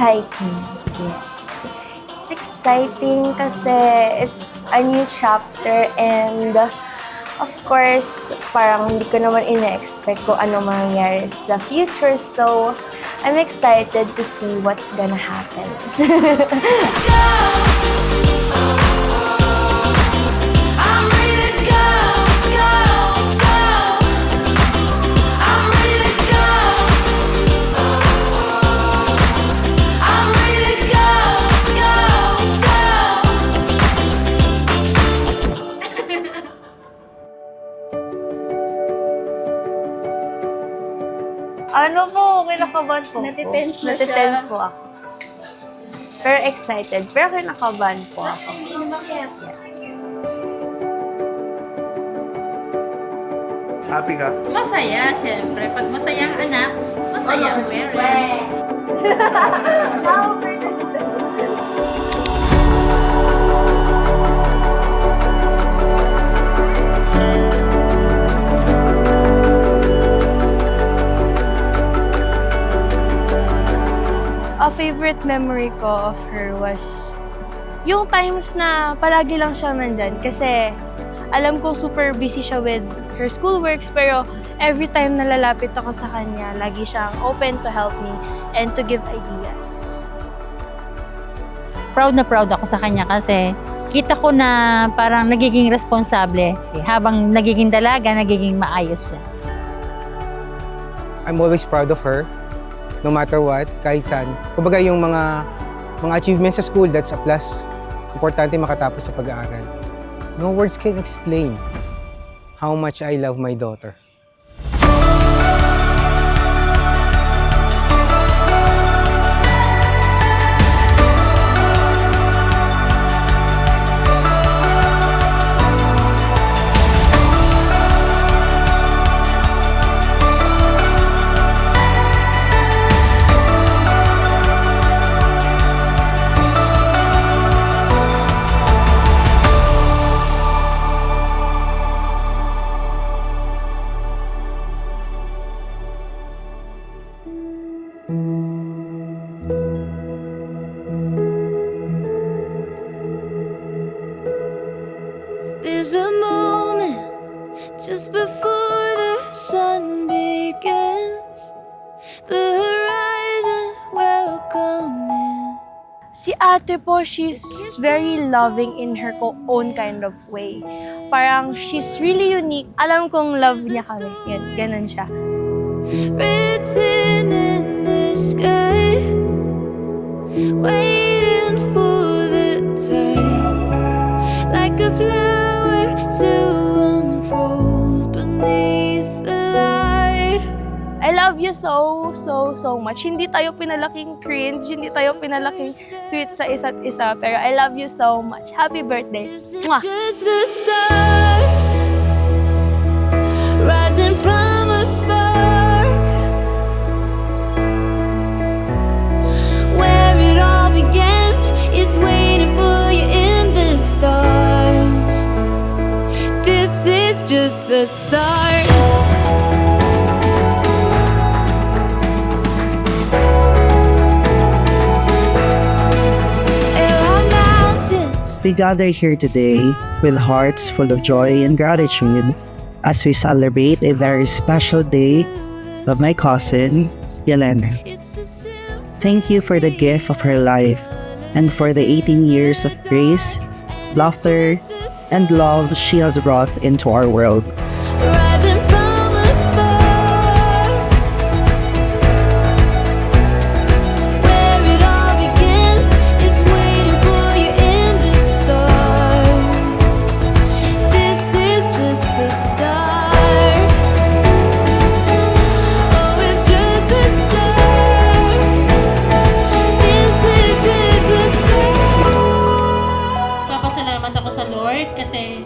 hiking. Yes. It's exciting kasi it's a new chapter and of course, parang hindi ko naman ina-expect kung ano mangyayari sa future. So, I'm excited to see what's gonna happen. Ano po, kinakabahan po. Natitense na siya. Natitense po ako. Pero excited. Pero kinakabahan po ako. Yes. Happy ka? Masaya, syempre. Pag masaya ang anak, masaya ang parents. A favorite memory ko of her was yung times na palagi lang siyang nandyan kasi alam ko super busy siya with her schoolworks pero every time na lalapit ako sa kanya, lagi siyang open to help me and to give ideas. Proud na proud ako sa kanya kasi kita ko na parang nagiging responsable. Habang nagiging dalaga, nagiging maayos siya. I'm always proud of her, no matter what, kahit saan. Kumbaga yung mga achievements sa school, that's a plus. Importante makatapos sa pag-aaral. No words can explain how much I love my daughter. There's a moment just before the sun begins. The horizon welcoming. Si ate po, she's very loving in her own kind of way. Parang she's really unique. Alam kong love niya kami. Yun, ganun siya. Written in the sky, waiting for the time, like a flower to unfold beneath the light. I love you so much. Hindi tayo pinalaking cringe, hindi tayo pinalaking sweet sa isa't isa, pero I love you so much. Happy birthday. This is Mwah! just the start, rising from a spark, where it all begins is waiting for you in the stars. This is just the start. There are mountains. We gather here today with hearts full of joy and gratitude as we celebrate a very special day of my cousin, Yelena. It's a simple Thank you for the gift of her life and for the 18 years of grace, laughter, and love she has brought into our world. rising from a spark, where it all begins is waiting for you in the stars. This is just the start. Oh, it's just the start. This is just the start. Papasalamat ako sa Lord kasi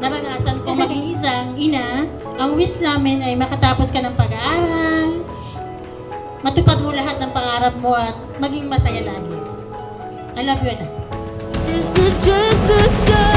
naranasan ko maging isang ina. Ang wish namin ay makatapos ka ng pag-aaral, matupad mo lahat ng pangarap mo at maging masaya lagi. I love you, anak. This is just the start.